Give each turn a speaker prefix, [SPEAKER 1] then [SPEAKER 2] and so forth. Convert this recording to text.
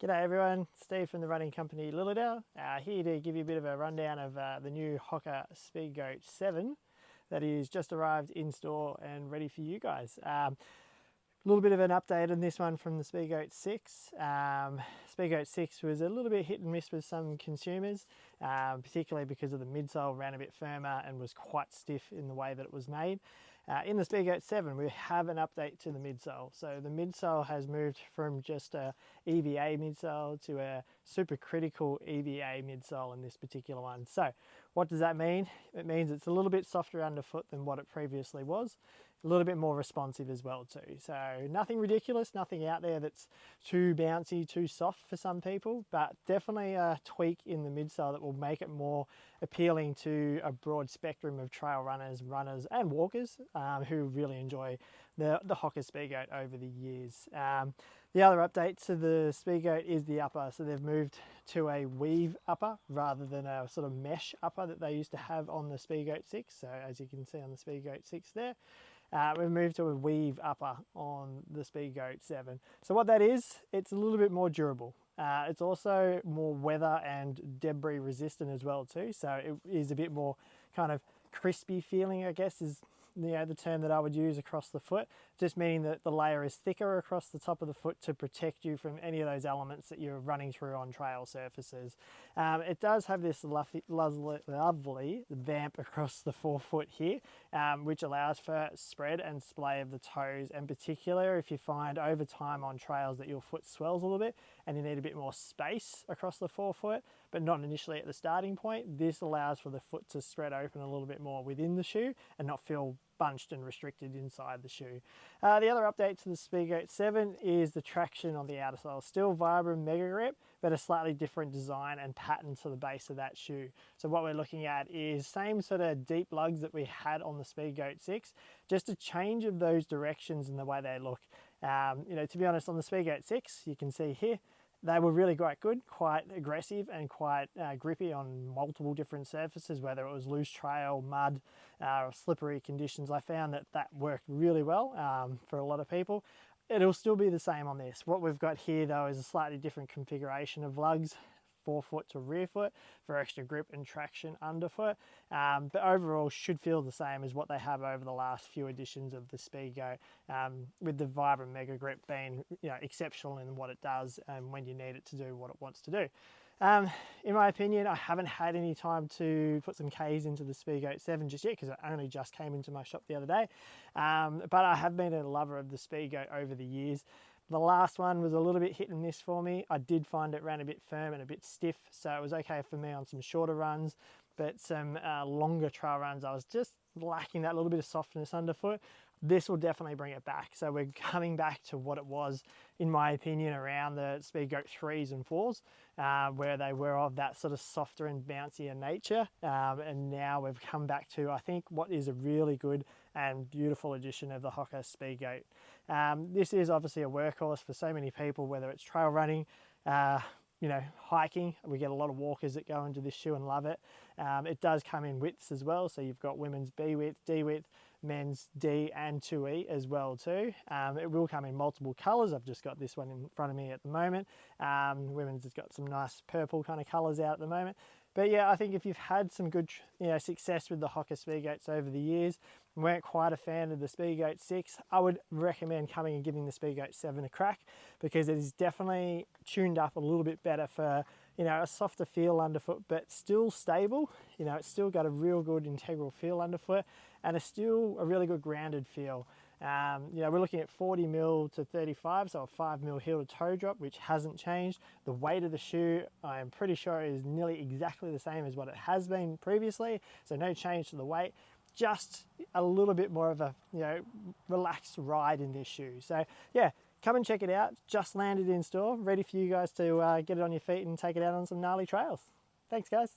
[SPEAKER 1] G'day everyone, Steve from the running company Lilydale, here to give you a bit of a rundown of the new Hoka Speedgoat 7 that is just arrived in store and ready for you guys. A little bit of an update on this one from the Speedgoat 6. Speedgoat 6 was a little bit hit and miss with some consumers, particularly because of the midsole ran a bit firmer and was quite stiff in the way that it was made. In the Speedgoat 7 we have an update to the midsole. So the midsole has moved from just a EVA midsole to a Supercritical EVA midsole in this particular one. So what does that mean? It means it's a little bit softer underfoot than what it previously was. A little bit more responsive as well too. So nothing ridiculous, nothing out there that's too bouncy, too soft for some people, but definitely a tweak in the midsole that will make it more appealing to a broad spectrum of trail runners and walkers who really enjoy the Hoka Speedgoat over the years. The other update to the Speedgoat is the upper. So they've moved to a weave upper rather than a sort of mesh upper that they used to have on the Speedgoat 6. So as you can see on the Speedgoat 6 there, we've moved to a weave upper on the Speedgoat 7. So what that is, it's a little bit more durable. It's also more weather and debris resistant as well too. So it is a bit more kind of crispy feeling, I guess, is the term that I would use across the foot, just meaning that the layer is thicker across the top of the foot to protect you from any of those elements that you're running through on trail surfaces. It does have this lovely vamp across the forefoot here, which allows for spread and splay of the toes, and particularly if you find over time on trails that your foot swells a little bit and you need a bit more space across the forefoot, but not initially at the starting point. This allows for the foot to spread open a little bit more within the shoe and not feel bunched and restricted inside the shoe. The other update to the Speedgoat 7 is the traction on the outer sole. Still Vibram Mega Grip, but a slightly different design and pattern to the base of that shoe. So what we're looking at is same sort of deep lugs that we had on the Speedgoat 6, just a change of those directions and the way they look. To be honest, on the Speedgoat 6, you can see here, they were really quite good, quite aggressive and quite grippy on multiple different surfaces, whether it was loose trail, mud, or slippery conditions. I found that worked really well for a lot of people. It'll still be the same on this. What we've got here though is a slightly different configuration of lugs, forefoot to rear foot for extra grip and traction underfoot, but overall should feel the same as what they have over the last few editions of the Speedgoat, with the Vibram Mega Grip being exceptional in what it does and when you need it to do what it wants to do. In my opinion, I haven't had any time to put some Ks into the Speedgoat 7 just yet because it only just came into my shop the other day, but I have been a lover of the Speedgoat over the years. The last one was a little bit hit and miss for me. I did find it ran a bit firm and a bit stiff, so it was okay for me on some shorter runs, but some longer trail runs I was just lacking that little bit of softness underfoot. This will definitely bring it back. So we're coming back to what it was, in my opinion, around the Speedgoat 3s and 4s, where they were of that sort of softer and bouncier nature. And now we've come back to, I think, what is a really good and beautiful edition of the Hoka Speedgoat. This is obviously a workhorse for so many people, whether it's trail running, hiking. We get a lot of walkers that go into this shoe and love it. It does come in widths as well, so you've got women's B width, D width, men's D and 2E as well too. It will come in multiple colours. I've just got this one in front of me at the moment. Women's has got some nice purple kind of colours out at the moment. But yeah, I think if you've had some good success with the Hoka Speedgoats over the years and weren't quite a fan of the Speedgoat 6, I would recommend coming and giving the Speedgoat 7 a crack, because it is definitely tuned up a little bit better for a softer feel underfoot, but still stable. It's still got a real good integral feel underfoot and it's still a really good grounded feel. We're looking at 40 mil to 35, so a 5 mil heel to toe drop, which hasn't changed. The weight of the shoe, I am pretty sure, is nearly exactly the same as what it has been previously, so no change to the weight, just a little bit more of a relaxed ride in this shoe. So yeah, come and check it out. Just landed in store, ready for you guys to get it on your feet and take it out on some gnarly trails. Thanks guys.